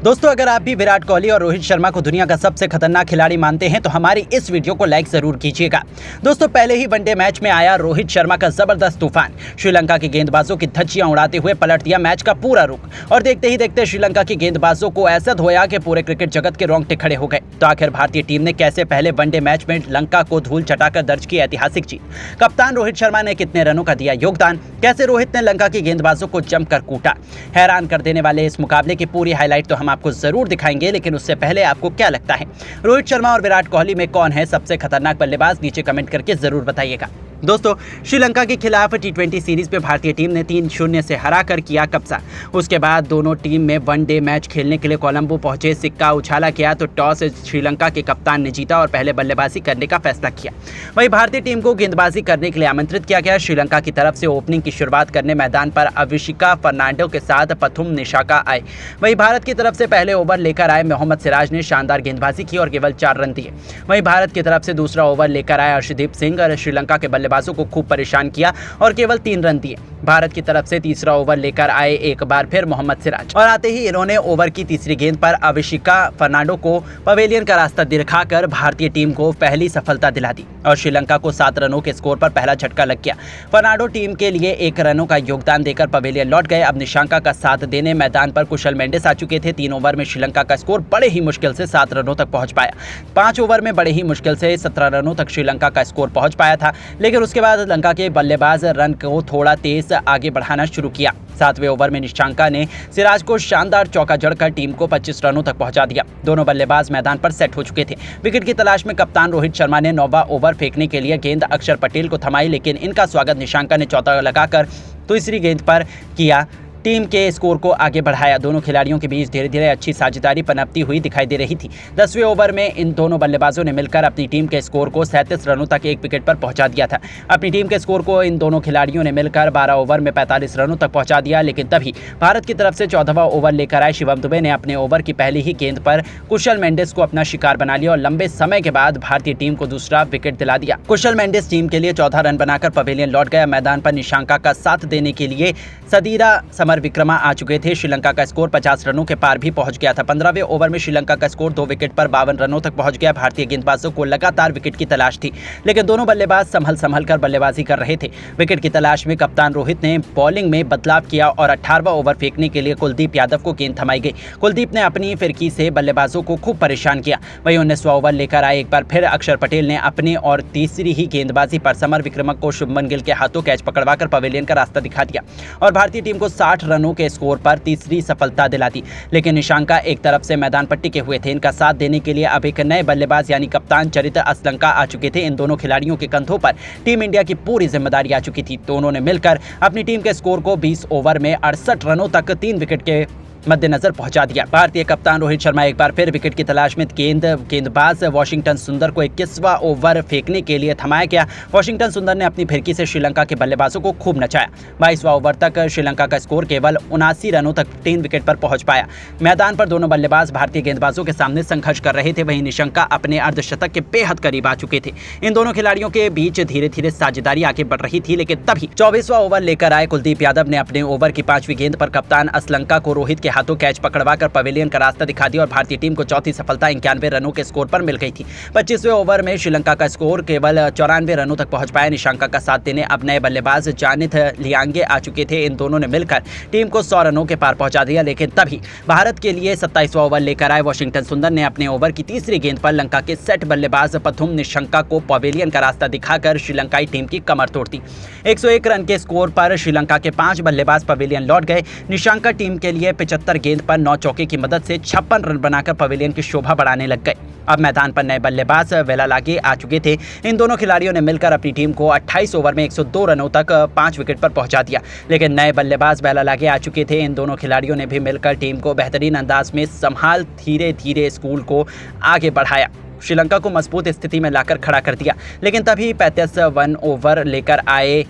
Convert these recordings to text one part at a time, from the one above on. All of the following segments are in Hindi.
दोस्तों, अगर आप भी विराट कोहली और रोहित शर्मा को दुनिया का सबसे खतरनाक खिलाड़ी मानते हैं तो हमारी इस वीडियो को लाइक जरूर कीजिएगा। दोस्तों, पहले ही वनडे मैच में आया रोहित शर्मा का जबरदस्त तूफान। श्रीलंका के गेंदबाजों की धज्जियां उड़ाते हुए पलट दिया मैच का पूरा रुख और देखते ही देखते श्रीलंका के गेंदबाजों को ऐसा धोया कि पूरे क्रिकेट जगत के रोंगटे खड़े हो गए। तो आखिर भारतीय टीम ने कैसे पहले वनडे मैच में लंका को धूल चटाकर दर्ज की ऐतिहासिक जीत? कप्तान रोहित शर्मा ने कितने रनों का दिया योगदान? कैसे रोहित ने लंका के गेंदबाजों को जमकर कूटा? हैरान कर देने वाले इस मुकाबले की पूरी हाईलाइट तो हम आपको जरूर दिखाएंगे, लेकिन उससे पहले आपको क्या लगता है, रोहित शर्मा और विराट कोहली में कौन है सबसे खतरनाक बल्लेबाज? नीचे कमेंट करके जरूर बताइएगा। दोस्तों, श्रीलंका के खिलाफ टी20 सीरीज पे भारतीय टीम ने 3-0 से हराकर किया कब्जा। उसके बाद दोनों टीम में वनडे मैच खेलने के लिए कोलंबो पहुंचे। सिक्का उछाला गया तो टॉस श्रीलंका के कप्तान ने जीता और पहले बल्लेबाजी करने का फैसला किया। वहीं भारतीय टीम को गेंदबाजी करने के लिए आमंत्रित किया गया। श्रीलंका की तरफ से ओपनिंग की शुरुआत करने मैदान पर अभिषिका फर्नांडो के साथ पथुम निशाका आए। वहीं भारत की तरफ से पहले ओवर लेकर आए मोहम्मद सिराज ने शानदार गेंदबाजी की और केवल 4 रन दिए। वहीं भारत की तरफ से दूसरा ओवर लेकर आए अर्शदीप सिंह और श्रीलंका के बल्लेबाजों को खूब परेशान किया और केवल 3 रन दिए। भारत की तरफ से तीसरा ओवर लेकर आए एक बार फिर मोहम्मद सिराज और आते ही इन्होंने ओवर की तीसरी गेंद पर अभिषिका फर्नांडो को पवेलियन का रास्ता दिखाकर भारतीय टीम को पहली सफलता दिला दी और श्रीलंका को 7 रनों के स्कोर पर पहला झटका लग गया। फर्नांडो टीम के लिए 1 रनों का योगदान देकर पवेलियन लौट गए। अब निशांका का साथ देने मैदान पर कुशल मेंडिस आ चुके थे। 3 ओवर में श्रीलंका का स्कोर बड़े ही मुश्किल से 7 रनों तक पहुंच पाया। 5 ओवर में बड़े ही मुश्किल से 17 रनों तक श्रीलंका का स्कोर पहुंच पाया था, लेकिन उसके बाद लंका के बल्लेबाज रन को थोड़ा तेज आगे बढ़ाना शुरू किया। 7वें ओवर में निशांका ने सिराज को शानदार चौका जड़कर टीम को 25 रनों तक पहुंचा दिया। दोनों बल्लेबाज मैदान पर सेट हो चुके थे। विकेट की तलाश में कप्तान रोहित शर्मा ने 9वां ओवर फेंकने के लिए गेंद अक्षर पटेल को थमाई, लेकिन इनका स्वागत निशांका ने चौथा लगाकर तीसरी गेंद पर किया। टीम के स्कोर को आगे बढ़ाया। दोनों खिलाड़ियों के बीच धीरे धीरे अच्छी साझेदारी पनपती हुई दिखाई दे रही थी। 10वें ओवर में इन दोनों बल्लेबाजों ने मिलकर अपनी टीम के स्कोर को 37 रनों तक एक विकेट पर पहुंचा दिया था। अपनी टीम के स्कोर को इन दोनों खिलाड़ियों ने मिलकर 12 ओवर में 45 रनों तक पहुंचा दिया, लेकिन तभी भारत की तरफ से 14वां ओवर लेकर आए शिवम दुबे ने अपने ओवर की पहली ही गेंद पर कुशल मेंडिस को अपना शिकार बना लिया और लंबे समय के बाद भारतीय टीम को दूसरा विकेट दिला दिया। कुशल मेंडिस टीम के लिए 14 रन बनाकर पवेलियन लौट गया। मैदान पर निशांका का साथ देने के लिए सदीरा समर विक्रमा आ चुके थे। श्रीलंका का स्कोर 50 रनों के पार भी पहुंच गया था। 15वें ओवर में श्रीलंका का स्कोर 2 विकेट पर 52 रनों तक पहुंच गया। भारतीय गेंदबाजों को लगातार विकेट की तलाश थी, लेकिन दोनों बल्लेबाज संभल कर बल्लेबाजी कर रहे थे। विकेट की तलाश में कप्तान रोहित ने बॉलिंग में बदलाव किया और 18वां ओवर फेंकने के लिए कुलदीप यादव को गेंद थमाई गई। कुलदीप ने अपनी फिरकी से बल्लेबाजों को खूब परेशान किया। वहीं 19वां ओवर लेकर आए एक बार फिर अक्षर पटेल ने अपनी और तीसरी ही गेंदबाजी पर समर विक्रमक को शुभमन गिल के हाथों कैच पकड़वाकर पवेलियन का रास्ता दिखा दिया और भारतीय टीम को 60 रनों के स्कोर पर तीसरी सफलता दिला दी। लेकिन निशांका एक तरफ से मैदान पर टिके हुए थे। इनका साथ देने के लिए अब एक नए बल्लेबाज यानी कप्तान चरित्र असलंका आ चुके थे। इन दोनों खिलाड़ियों के कंधों पर टीम इंडिया की पूरी जिम्मेदारी आ चुकी थी। तो उन्होंने मिलकर अपनी टीम के स्कोर को 20 ओवर में 68 रनों तक 3 विकेट के मद्देनजर पहुंचा दिया। भारतीय कप्तान रोहित शर्मा एक बार फिर विकेट की तलाश में गेंदबाज वाशिंगटन सुंदर को 21वां ओवर फेंकने के लिए थमाया गया। वाशिंगटन सुंदर ने अपनी फिरकी से श्रीलंका के बल्लेबाजों को खूब नचाया। 22वां ओवर तक श्रीलंका का स्कोर केवल 79 रनों तक 3 विकेट पर पहुंच पाया। मैदान पर दोनों बल्लेबाज भारतीय गेंदबाजों के सामने संघर्ष कर रहे थे। वहीं निशंका अपने अर्धशतक के बेहद करीब आ चुके थे। इन दोनों खिलाड़ियों के बीच धीरे धीरे साझेदारी आगे बढ़ रही थी, लेकिन तभी 24वां ओवर लेकर आए कुलदीप यादव ने अपने ओवर की 5वीं गेंद पर कप्तान असलंका को रोहित के हाथों कैच पकड़वाकर पवेलियन का रास्ता दिखा दिया और भारतीय टीम को चौथी सफलता 91 रनों के स्कोर पर मिल गई थी। 25वें ओवर में श्रीलंका का स्कोर केवल 94 रनों तक पहुंच पाया। निशांका का साथ देने अब नए बल्लेबाज जानिथ लियांगे आ चुके थे। इन दोनों ने मिलकर टीम को 100 रनों के पार पहुंचा दिया, लेकिन तभी भारत के लिए 27वां ओवर लेकर आए वाशिंगटन सुंदर ने अपने ओवर की तीसरी गेंद पर लंका के सेट बल्लेबाज पथुम निशंका को पवेलियन का रास्ता दिखाकर श्रीलंकाई टीम की कमर तोड़ दी। 101 रन के स्कोर पर श्रीलंका के 5 बल्लेबाज पवेलियन लौट गए। निशंका टीम के लिए 75 गेंद पर 9 चौके की मदद से 56 रन बनाकर पवेलियन की शोभा बढ़ाने लग गए। अब मैदान पर नए बल्लेबाज वेलालागे आ चुके थे। इन दोनों खिलाड़ियों ने मिलकर अपनी टीम को 28 ओवर में 102 रनों तक 5 विकेट पर पहुंचा दिया, लेकिन नए बल्लेबाज वेलालागे आ चुके थे। इन दोनों खिलाड़ियों ने भी मिलकर टीम को बेहतरीन अंदाज में संभाल धीरे धीरे स्कूल को आगे बढ़ाया। श्रीलंका को मजबूत स्थिति में लाकर खड़ा कर दिया, लेकिन तभी 35 ओवर लेकर आए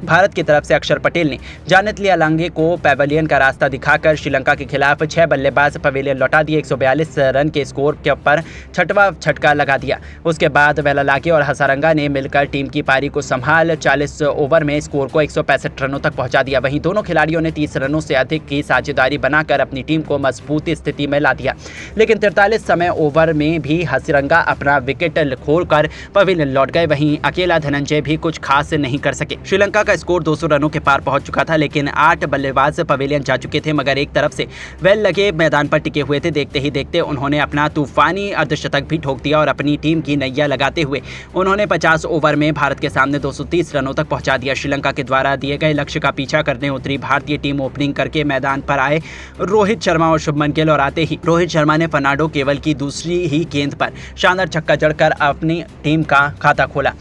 भारत की तरफ से अक्षर पटेल ने जानित अलांगे को पैवेलियन का रास्ता दिखाकर श्रीलंका के खिलाफ 6 बल्लेबाज पवेलियन लौटा दिए। 142 रन के स्कोर के ऊपर छठवां छक्का लगा दिया। उसके बाद वेलालागे और हसारंगा ने मिलकर टीम की पारी को संभाल 40 ओवर में स्कोर को 165 रनों तक पहुंचा दिया। वहीं दोनों खिलाड़ियों ने 30 रनों से अधिक की साझेदारी बनाकर अपनी टीम को मजबूत स्थिति में ला दिया, लेकिन 43 समय ओवर में भी हसारंगा अपना विकेट खोलकर पवेलियन लौट गए। वहीं अकेला धनंजय भी कुछ खास नहीं कर सके। श्रीलंका का स्कोर 200 रनों के पार पहुंच चुका था, लेकिन 8 बल्लेबाज पवेलियन जा चुके थे, मगर एक तरफ से वेलालागे मैदान पर टिके हुए थे। देखते ही देखते उन्होंने अपना तूफानी अर्धशतक भी ठोक दिया और अपनी टीम की नैया लगाते हुए उन्होंने 50 ओवर में भारत के सामने 230 रनों तक पहुंचा दिया। श्रीलंका के द्वारा दिए गए लक्ष्य का पीछा करने उतरी भारतीय टीम ओपनिंग करके मैदान पर आए रोहित शर्मा और शुभमन गिल, और आते ही रोहित शर्मा ने फर्नांडो केवल की दूसरी ही गेंद पर शानदार छक्का जड़कर अपनी टीम का खाता खोला।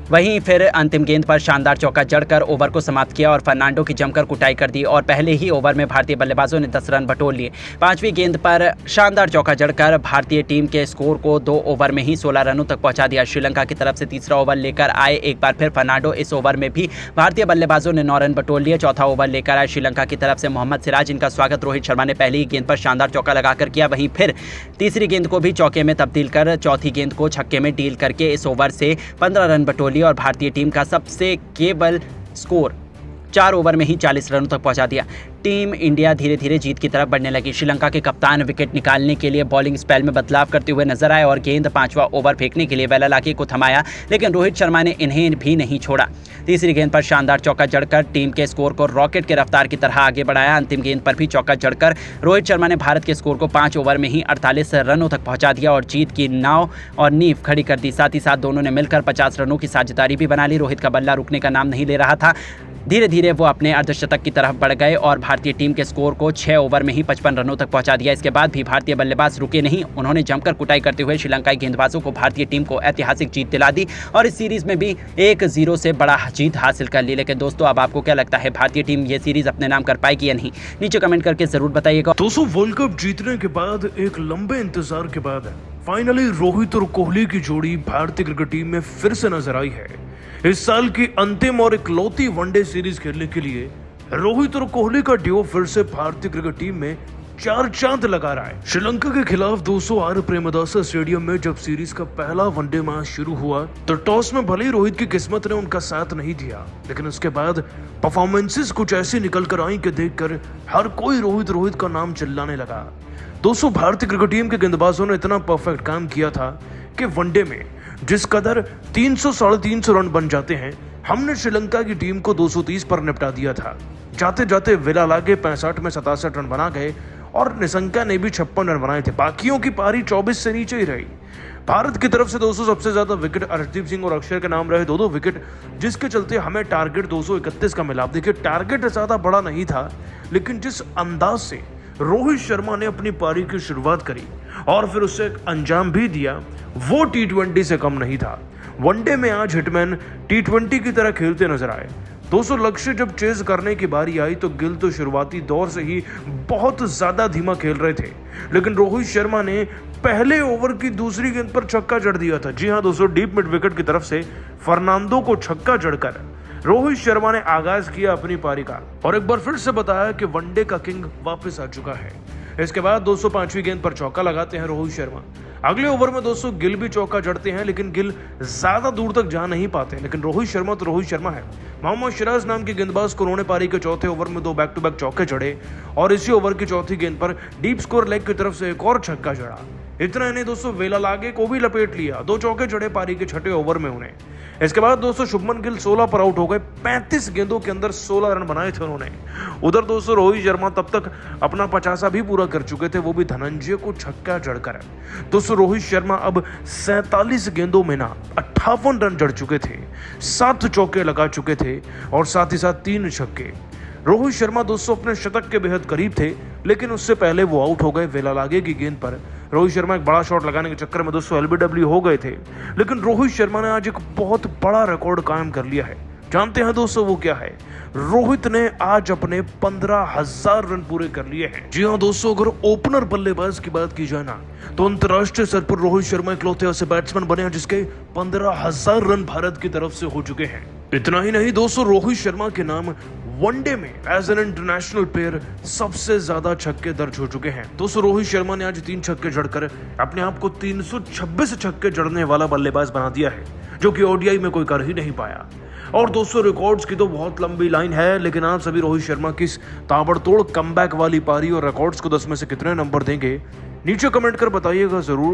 वहीं फिर अंतिम गेंद पर शानदार चौका जड़कर ओवर को समाप्त किया और फर्नांडो की जमकर कुटाई कर दी और पहले ही ओवर में भारतीय बल्लेबाजों ने 10 रन बटोर लिए। 5वीं गेंद पर शानदार चौका जड़कर भारतीय टीम के स्कोर को 2 ओवर में ही 16 रनों तक पहुंचा दिया। श्रीलंका की तरफ से तीसरा ओवर लेकर आए एक बार फिर फर्नांडो। इस ओवर में भी भारतीय बल्लेबाजों ने 9 रन बटोर लिए। चौथा ओवर लेकर आए श्रीलंका की तरफ से मोहम्मद सिराज, इनका स्वागत रोहित शर्मा ने पहली ही गेंद पर शानदार चौका लगाकर किया। वहीं फिर तीसरी गेंद को भी चौके में तब्दील कर चौथी गेंद को छक्के में डील करके इस ओवर से 15 रन बटोर लिए और भारतीय टीम का सबसे केवल स्कोर 4 ओवर में ही 40 रनों तक पहुंचा दिया। टीम इंडिया धीरे धीरे जीत की तरफ बढ़ने लगी। श्रीलंका के कप्तान विकेट निकालने के लिए बॉलिंग स्पेल में बदलाव करते हुए नजर आए और गेंद 5वां ओवर फेंकने के लिए वेलालागे को थमाया, लेकिन रोहित शर्मा ने इन्हें भी नहीं छोड़ा। तीसरी गेंद पर शानदार चौका जड़कर टीम के स्कोर को रॉकेट के रफ्तार की तरह आगे बढ़ाया। अंतिम गेंद पर भी चौका जड़कर रोहित शर्मा ने भारत के स्कोर को 5 ओवर में ही 48 रनों तक पहुंचा दिया और जीत की नाव और नींव खड़ी कर दी। साथ ही साथ दोनों ने मिलकर 50 रनों की साझेदारी भी बना ली। रोहित का बल्ला रुकने का नाम नहीं ले रहा था। धीरे धीरे वो अपने अर्धशतक की तरफ बढ़ गए और भारतीय टीम के स्कोर को 6 ओवर में ही 55 रनों तक पहुंचा दिया। इसके बाद भी भारतीय बल्लेबाज रुके नहीं, उन्होंने जमकर कुटाई करते हुए श्रीलंकाई गेंदबाजों को भारतीय टीम को ऐतिहासिक जीत दिला दी और इस सीरीज में भी 1-0 से बड़ा जीत हासिल कर ली। लेकिन दोस्तों, अब आपको क्या लगता है, भारतीय टीम ये सीरीज अपने नाम कर पाएगी या नहीं? नीचे कमेंट करके जरूर बताइएगा। दोस्तों, वर्ल्ड कप जीतने के बाद एक लंबे इंतजार के बाद फाइनली रोहित और कोहली की जोड़ी भारतीय क्रिकेट टीम में फिर से नजर आई है। इस साल की अंतिम और इकलौती वनडे सीरीज खेलने के लिए रोहित और कोहली का ड्यू फिर से भारतीय क्रिकेट टीम में 4 चांद लगा रहा है। श्रीलंका के खिलाफ 208 प्रेमदासा स्टेडियम में जब सीरीज का पहला वनडे मैच शुरू हुआ तो टॉस में भले ही रोहित की किस्मत ने उनका साथ नहीं दिया, लेकिन उसके बाद परफॉर्मेंसेस कुछ ऐसी निकल कर आई कि देखकर हर कोई रोहित का नाम चिल्लाने लगा। दोस्तों, भारतीय क्रिकेट टीम के गेंदबाजों ने इतना परफेक्ट काम किया था कि वनडे में जिस कदर 300-350 रन बन जाते हैं, हमने श्रीलंका की टीम को 230 पर निपटा दिया था। जाते जाते वेलालागे 65 में 67 रन बना गए और निशंका ने भी 56 रन बनाए थे। बाकियों की पारी 24 से नीचे ही रही। भारत की तरफ से दोस्तों सबसे ज्यादा विकेट अर्शदीप सिंह और अक्षर के नाम रहे 2-2 विकेट, जिसके चलते हमें टारगेट 231 का मिला। देखिए, टारगेट ज्यादा बड़ा नहीं था, लेकिन जिस अंदाज से रोहित शर्मा ने अपनी पारी की शुरुआत करी और फिर उससे एक अंजाम भी दिया, वो T20 से कम नहीं था। वनडे में आज हिटमैन T20 की तरह खेलते नजर आए। 200 लक्ष्य जब चेज करने की बारी आई तो गिल तो शुरुआती दौर से ही बहुत ज्यादा धीमा खेल रहे थे, लेकिन रोहित शर्मा ने पहले ओवर की दूसरी गेंद पर छक्का जड़ दिया था। जी हां दोस्तों, डीप मिड विकेट की तरफ से फर्नांडो को छक्का जड़कर रोहित शर्मा ने आगाज किया अपनी पारी का और एक बार फिर से बताया कि वनडे का किंग वापस आ चुका है। इसके बाद 205वीं गेंद पर चौका लगाते हैं रोहित शर्मा। अगले ओवर में दोस्तों गिल भी चौका जड़ते हैं, लेकिन गिल ज्यादा दूर तक जा नहीं पाते, लेकिन रोहित शर्मा तो रोहित शर्मा है। मोहम्मद सिराज नाम के गेंदबाज को उन्होंने पारी के चौथे ओवर में 2 बैक टू बैक चौके जड़े और इसी ओवर की चौथी गेंद पर डीप स्कोर लेग की तरफ से एक और छक्का जड़ा। इतना ही नहीं दोस्तों, वेलालागे को भी लपेट लिया। 2 चौके जड़े पारी के छठे ओवर में उन्हें। इसके बाद दोस्तों शुभमन गिल 16 पर आउट हो गए। 35 गेंदों के अंदर 16 रन बनाए थे उन्होंने। उधर दोस्तों रोहित शर्मा तब तक अपना 50 भी पूरा कर चुके थे, वो भी धनंजय को छक्का जड़कर। दोस्तों रोहित शर्मा अब 47 गेंदों में 58 रन जड़ चुके थे, 7 चौके लगा चुके थे और साथ ही साथ 3 छक्के। रोहित शर्मा दोस्तों अपने शतक के बेहद करीब थे, लेकिन उससे पहले वो आउट हो गए वेलालागे की गेंद पर। रोहित शर्मा एक बड़ा शॉट लगाने के चक्कर में दोस्तों LBW हो गए थे, लेकिन रोहित शर्मा ने आज एक बहुत बड़ा रिकॉर्ड कायम कर लिया है। जानते हैं दोस्तों वो क्या है? रोहित ने आज अपने 15,000 रन पूरे कर लिए हैं। जी हाँ दोस्तों, अगर ओपनर बल्लेबाज की बात की जाए ना, तो अंतर्राष्ट्रीय स्तर पर रोहित शर्मा इकलौते ऐसे बैट्समैन बने हैं जिसके 15,000 रन भारत की तरफ से हो चुके हैं। इतना ही नहीं दोस्तों, रोहित शर्मा के नाम वनडे में एज एन इंटरनेशनल प्लेयर सबसे ज्यादा छक्के दर्ज हो चुके हैं। दोस्तों रोहित शर्मा ने आज 3 छक्के जड़कर अपने आप को 326 छक्के जड़ने वाला बल्लेबाज बना दिया है, जो कि ओडीआई में कोई कर ही नहीं पाया। और दोस्तों रिकॉर्ड्स की तो बहुत लंबी लाइन है, लेकिन आप सभी रोहित शर्मा की इस ताबड़तोड़ कमबैक वाली पारी और रिकॉर्ड्स को 10 में से कितने नंबर देंगे, नीचे कमेंट कर बताइएगा जरूर।